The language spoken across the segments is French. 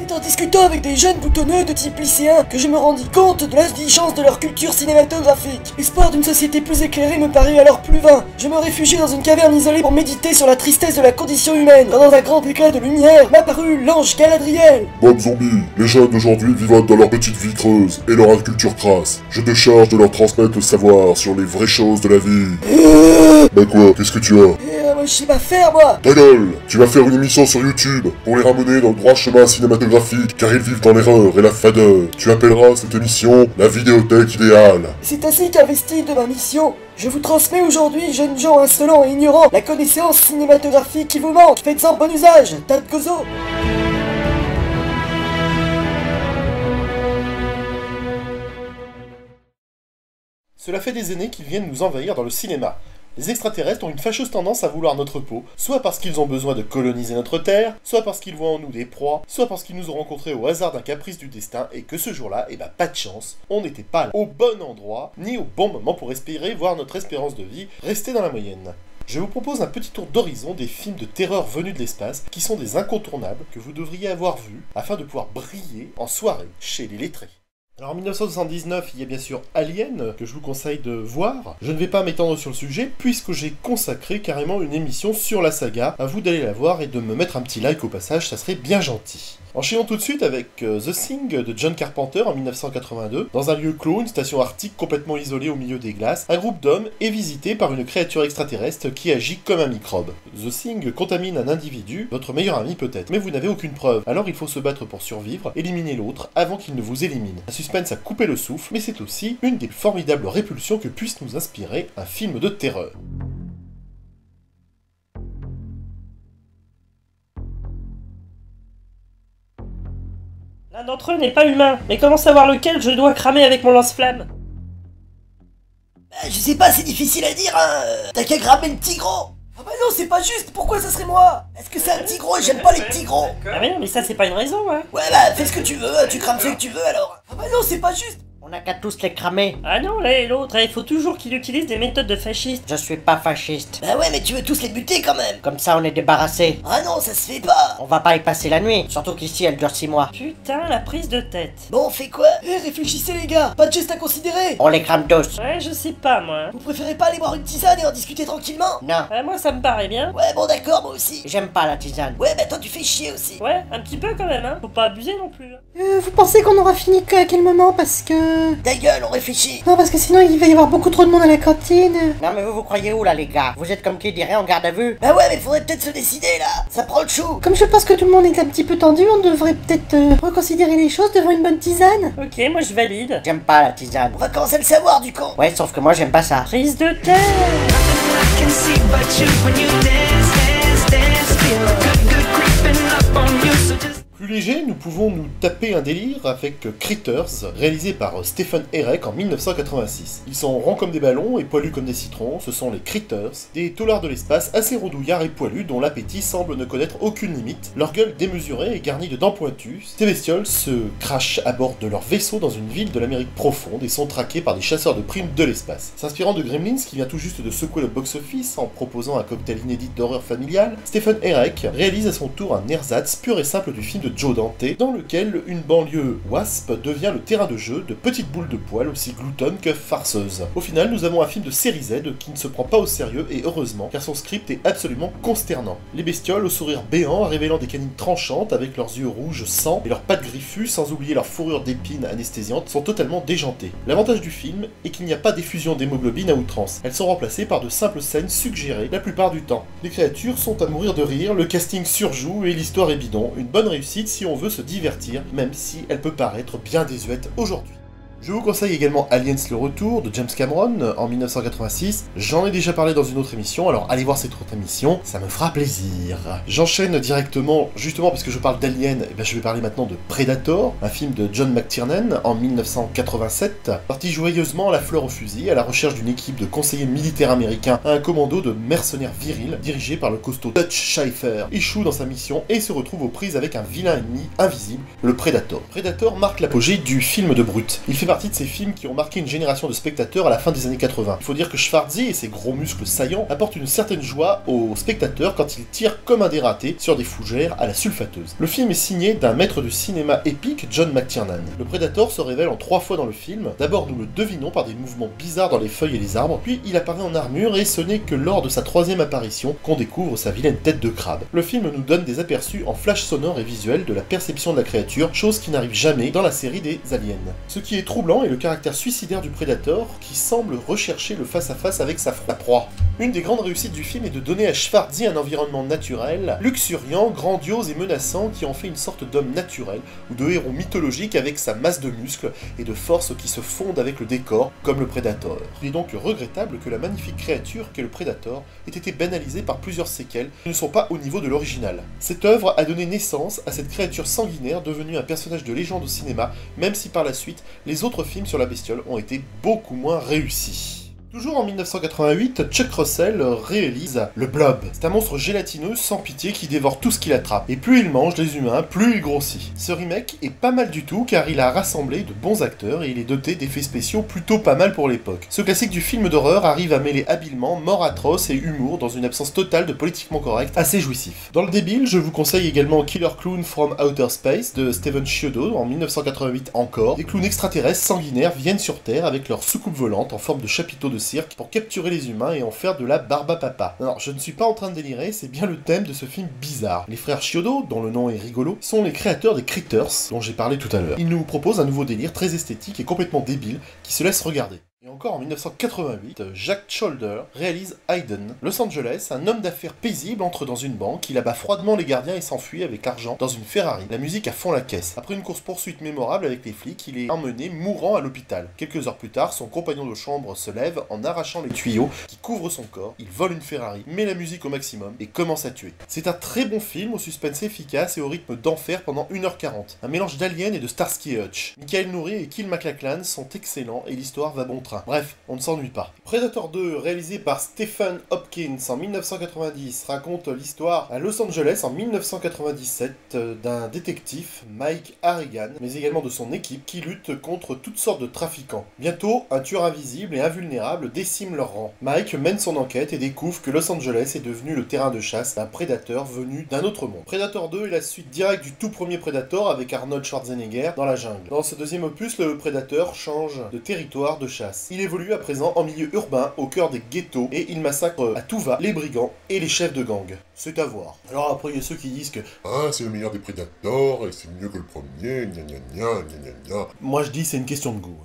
C'est en discutant avec des jeunes boutonneux de type lycéen que je me rendis compte de l'indigence de leur culture cinématographique. L'espoir d'une société plus éclairée me paraît alors plus vain. Je me réfugiai dans une caverne isolée pour méditer sur la tristesse de la condition humaine. Quand dans un grand éclat de lumière m'apparut l'ange Galadriel. Bob Zombie, les jeunes d'aujourd'hui vivent dans leur petite vie creuse et leur inculture crasse. Je te charge de leur transmettre le savoir sur les vraies choses de la vie. Bah quoi, qu'est-ce que tu as? Moi je sais pas faire moi. Ta gueule! Tu vas faire une émission sur YouTube pour les ramener dans le droit chemin cinématographique car ils vivent dans l'erreur et la fadeur. Tu appelleras cette émission la vidéothèque idéale. C'est ainsi qu'investi de ma mission, je vous transmets aujourd'hui, jeunes gens insolents et ignorants, la connaissance cinématographique qui vous manque. Faites-en bon usage, Tad Gozo. Cela fait des années qu'ils viennent nous envahir dans le cinéma. Les extraterrestres ont une fâcheuse tendance à vouloir notre peau, soit parce qu'ils ont besoin de coloniser notre Terre, soit parce qu'ils voient en nous des proies, soit parce qu'ils nous ont rencontrés au hasard d'un caprice du destin et que ce jour-là, pas de chance, on n'était pas au bon endroit, ni au bon moment pour respirer, voir notre espérance de vie rester dans la moyenne. Je vous propose un petit tour d'horizon des films de terreur venus de l'espace, qui sont des incontournables que vous devriez avoir vus, afin de pouvoir briller en soirée chez les lettrés. Alors en 1979, il y a bien sûr Alien, que je vous conseille de voir. Je ne vais pas m'étendre sur le sujet, puisque j'ai consacré carrément une émission sur la saga. À vous d'aller la voir et de me mettre un petit like au passage, ça serait bien gentil. Enchaînons tout de suite avec The Thing de John Carpenter en 1982. Dans un lieu clos, une station arctique complètement isolée au milieu des glaces, un groupe d'hommes est visité par une créature extraterrestre qui agit comme un microbe. The Thing contamine un individu, votre meilleur ami peut-être, mais vous n'avez aucune preuve. Alors il faut se battre pour survivre, éliminer l'autre avant qu'il ne vous élimine. Un suspense à couper le souffle, mais c'est aussi une des formidables répulsions que puisse nous inspirer un film de terreur. L'un d'entre eux n'est pas humain, mais comment savoir lequel je dois cramer avec mon lance-flamme? Je sais pas, c'est difficile à dire, hein. T'as qu'à cramer le petit gros. Ah bah non, c'est pas juste, pourquoi ça serait moi? Est-ce que c'est un petit gros et j'aime pas les petits gros? Ah mais non, mais ça c'est pas une raison, hein. Ouais bah fais ce que tu veux, tu crames ce que tu veux alors. Ah bah non, c'est pas juste. On n'a qu'à tous les cramer. Ah non, l'un et l'autre, il faut toujours qu'il utilise des méthodes de fasciste. Je suis pas fasciste. Bah ouais, mais tu veux tous les buter quand même. Comme ça, on est débarrassé. Ah non, ça se fait pas. On va pas y passer la nuit. Surtout qu'ici, elle dure 6 mois. Putain, la prise de tête. Bon, on fait quoi? Réfléchissez les gars, pas de geste à considérer. On les crame tous. Ouais, je sais pas, moi. Vous préférez pas aller boire une tisane et en discuter tranquillement? Non. Moi, ça me paraît bien. Ouais, bon d'accord, moi aussi. J'aime pas la tisane. Ouais, bah toi tu fais chier aussi. Ouais, un petit peu quand même, hein. Faut pas abuser non plus. Vous pensez qu'on aura fini à quel moment? Parce que... Ta gueule, on réfléchit. Non, parce que sinon il va y avoir beaucoup trop de monde à la cantine. Non mais vous croyez où là les gars? Vous êtes comme qui dirait en garde à vue? Bah ouais, mais faudrait peut-être se décider là. Ça prend le chou. Comme je pense que tout le monde est un petit peu tendu, on devrait peut-être reconsidérer les choses devant une bonne tisane. Ok, moi je valide. J'aime pas la tisane. On va commencer à le savoir du con. Ouais, sauf que moi j'aime pas ça. Prise de tête. Plus léger, nous pouvons nous taper un délire avec Critters, réalisé par Stephen Herek en 1986. Ils sont ronds comme des ballons et poilus comme des citrons, ce sont les Critters, des taulards de l'espace assez rondouillards et poilus dont l'appétit semble ne connaître aucune limite, leur gueule démesurée et garnie de dents pointues. Ces bestioles se crachent à bord de leur vaisseau dans une ville de l'Amérique profonde et sont traqués par des chasseurs de primes de l'espace. S'inspirant de Gremlins qui vient tout juste de secouer le box-office en proposant un cocktail inédit d'horreur familiale, Stephen Herek réalise à son tour un ersatz pur et simple du film de Joe Dante, dans lequel une banlieue wasp devient le terrain de jeu de petites boules de poils aussi gloutonnes que farceuses. Au final, nous avons un film de série Z qui ne se prend pas au sérieux et heureusement, car son script est absolument consternant. Les bestioles au sourire béant, révélant des canines tranchantes avec leurs yeux rouges sang et leurs pattes griffues, sans oublier leur fourrure d'épines anesthésiantes, sont totalement déjantées. L'avantage du film est qu'il n'y a pas d'effusion d'hémoglobine à outrance. Elles sont remplacées par de simples scènes suggérées la plupart du temps. Les créatures sont à mourir de rire, le casting surjoue et l'histoire est bidon. Une bonne réussite si on veut se divertir, même si elle peut paraître bien désuète aujourd'hui. Je vous conseille également Aliens le retour de James Cameron en 1986. J'en ai déjà parlé dans une autre émission, alors allez voir cette autre émission, ça me fera plaisir. J'enchaîne directement, justement parce que je parle d'Alien, je vais parler maintenant de Predator, un film de John McTiernan en 1987, parti joyeusement à la fleur au fusil, à la recherche d'une équipe de conseillers militaires américains à un commando de mercenaires virils, dirigé par le costaud Dutch Schaefer, échoue dans sa mission et se retrouve aux prises avec un vilain ennemi invisible, le Predator. Predator marque l'apogée du film de brut. Il fait partie de ces films qui ont marqué une génération de spectateurs à la fin des années 80. Il faut dire que Schwarzy et ses gros muscles saillants apportent une certaine joie aux spectateurs quand il tire comme un dératé sur des fougères à la sulfateuse. Le film est signé d'un maître du cinéma épique, John McTiernan. Le Predator se révèle en 3 fois dans le film. D'abord, nous le devinons par des mouvements bizarres dans les feuilles et les arbres, puis il apparaît en armure et ce n'est que lors de sa 3e apparition qu'on découvre sa vilaine tête de crabe. Le film nous donne des aperçus en flash sonore et visuel de la perception de la créature, chose qui n'arrive jamais dans la série des Aliens. Ce qui est troublant est le caractère suicidaire du Predator qui semble rechercher le face-à-face avec sa proie. Une des grandes réussites du film est de donner à Schwarzy un environnement naturel, luxuriant, grandiose et menaçant qui en fait une sorte d'homme naturel ou de héros mythologique avec sa masse de muscles et de force qui se fondent avec le décor, comme le Predator. Il est donc regrettable que la magnifique créature qu'est le Predator ait été banalisée par plusieurs séquelles qui ne sont pas au niveau de l'original. Cette œuvre a donné naissance à cette créature sanguinaire devenue un personnage de légende au cinéma, même si par la suite, les autres films sur la bestiole ont été beaucoup moins réussis. Toujours en 1988, Chuck Russell réalise Le Blob. C'est un monstre gélatineux sans pitié qui dévore tout ce qu'il attrape. Et plus il mange les humains, plus il grossit. Ce remake est pas mal du tout car il a rassemblé de bons acteurs et il est doté d'effets spéciaux plutôt pas mal pour l'époque. Ce classique du film d'horreur arrive à mêler habilement mort atroce et humour dans une absence totale de politiquement correct assez jouissif. Dans le débile, je vous conseille également Killer Clown from Outer Space de Steven Chiodo en 1988 encore. Des clowns extraterrestres sanguinaires viennent sur Terre avec leur soucoupe volante en forme de chapiteau de cirque pour capturer les humains et en faire de la barbapapa. Alors, je ne suis pas en train de délirer, c'est bien le thème de ce film bizarre. Les frères Chiodo, dont le nom est rigolo, sont les créateurs des Critters, dont j'ai parlé tout à l'heure. Ils nous proposent un nouveau délire très esthétique et complètement débile, qui se laisse regarder. Et encore en 1988, Jack Cholder réalise Hayden. Los Angeles, un homme d'affaires paisible entre dans une banque, il abat froidement les gardiens et s'enfuit avec l'argent dans une Ferrari. La musique à fond la caisse. Après une course-poursuite mémorable avec les flics, il est emmené mourant à l'hôpital. Quelques heures plus tard, son compagnon de chambre se lève en arrachant les tuyaux qui couvrent son corps. Il vole une Ferrari, met la musique au maximum et commence à tuer. C'est un très bon film au suspense efficace et au rythme d'enfer pendant 1h40. Un mélange d'Alien et de Starsky et Hutch. Michael Nouri et Kill MacLachlan sont excellents et l'histoire va bon train. Bref, on ne s'ennuie pas. Predator 2, réalisé par Stephen Hopkins en 1990, raconte l'histoire à Los Angeles en 1997 d'un détective, Mike Harrigan, mais également de son équipe qui lutte contre toutes sortes de trafiquants. Bientôt, un tueur invisible et invulnérable décime leur rang. Mike mène son enquête et découvre que Los Angeles est devenu le terrain de chasse d'un prédateur venu d'un autre monde. Predator 2 est la suite directe du tout premier Predator avec Arnold Schwarzenegger dans la jungle. Dans ce deuxième opus, le prédateur change de territoire de chasse. Il évolue à présent en milieu urbain, au cœur des ghettos, et il massacre à tout va les brigands et les chefs de gang. C'est à voir. Alors après, il y a ceux qui disent que « Ah, c'est le meilleur des Predators, et c'est mieux que le premier, gna gna gna, gna gna gna. » moi je dis c'est une question de goût.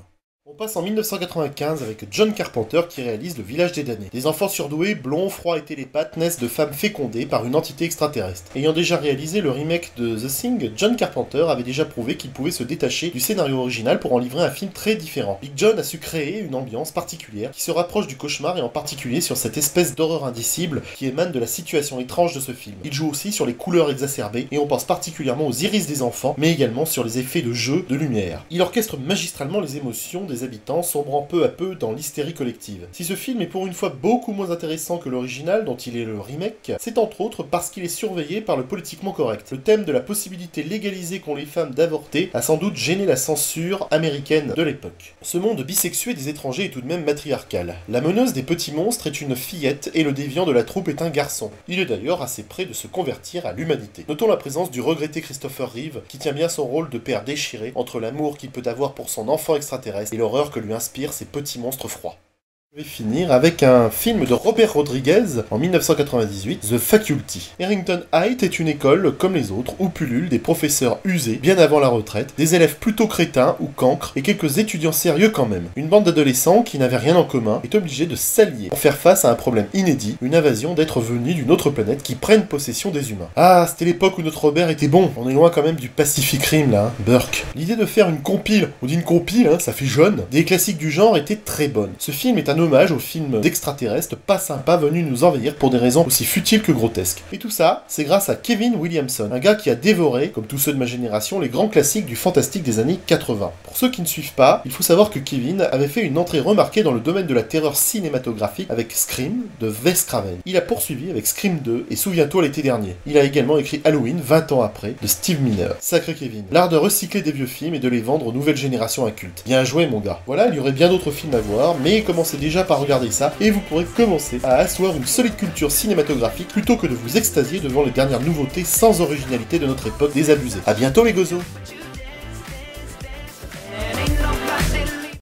On passe en 1995 avec John Carpenter qui réalise Le Village des damnés. Des enfants surdoués, blonds, froids et télépathes naissent de femmes fécondées par une entité extraterrestre. Ayant déjà réalisé le remake de The Thing, John Carpenter avait déjà prouvé qu'il pouvait se détacher du scénario original pour en livrer un film très différent. Big John a su créer une ambiance particulière qui se rapproche du cauchemar et en particulier sur cette espèce d'horreur indicible qui émane de la situation étrange de ce film. Il joue aussi sur les couleurs exacerbées et on pense particulièrement aux iris des enfants, mais également sur les effets de jeu de lumière. Il orchestre magistralement les émotions des habitants, sombrant peu à peu dans l'hystérie collective. Si ce film est pour une fois beaucoup moins intéressant que l'original, dont il est le remake, c'est entre autres parce qu'il est surveillé par le politiquement correct. Le thème de la possibilité légalisée qu'ont les femmes d'avorter a sans doute gêné la censure américaine de l'époque. Ce monde bisexué des étrangers est tout de même matriarcal. La meneuse des petits monstres est une fillette et le déviant de la troupe est un garçon. Il est d'ailleurs assez près de se convertir à l'humanité. Notons la présence du regretté Christopher Reeve, qui tient bien son rôle de père déchiré entre l'amour qu'il peut avoir pour son enfant extraterrestre et l'horreur que lui inspirent ces petits monstres froids. Je vais finir avec un film de Robert Rodriguez en 1998, The Faculty. Harrington Heights est une école comme les autres où pullulent des professeurs usés bien avant la retraite, des élèves plutôt crétins ou cancres et quelques étudiants sérieux quand même. Une bande d'adolescents qui n'avaient rien en commun est obligée de s'allier pour faire face à un problème inédit, une invasion d'êtres venus d'une autre planète qui prennent possession des humains. Ah, c'était l'époque où notre Robert était bon. On est loin quand même du Pacific Rim là, Burke. L'idée de faire une compile, on dit une compile, ça fait jeune, des classiques du genre était très bonne. Ce film est un un hommage au film d'extraterrestres pas sympa venus nous envahir pour des raisons aussi futiles que grotesques. Et tout ça, c'est grâce à Kevin Williamson, un gars qui a dévoré, comme tous ceux de ma génération, les grands classiques du fantastique des années 80. Pour ceux qui ne suivent pas, il faut savoir que Kevin avait fait une entrée remarquée dans le domaine de la terreur cinématographique avec Scream de Wes Craven. Il a poursuivi avec Scream 2 et Souviens-toi l'été dernier. Il a également écrit Halloween 20 ans après de Steve Miner. Sacré Kevin. L'art de recycler des vieux films et de les vendre aux nouvelles générations incultes. Bien joué mon gars. Voilà, il y aurait bien d'autres films à voir, mais commencez déjà par regarder ça et vous pourrez commencer à asseoir une solide culture cinématographique plutôt que de vous extasier devant les dernières nouveautés sans originalité de notre époque désabusée. A bientôt les gozos.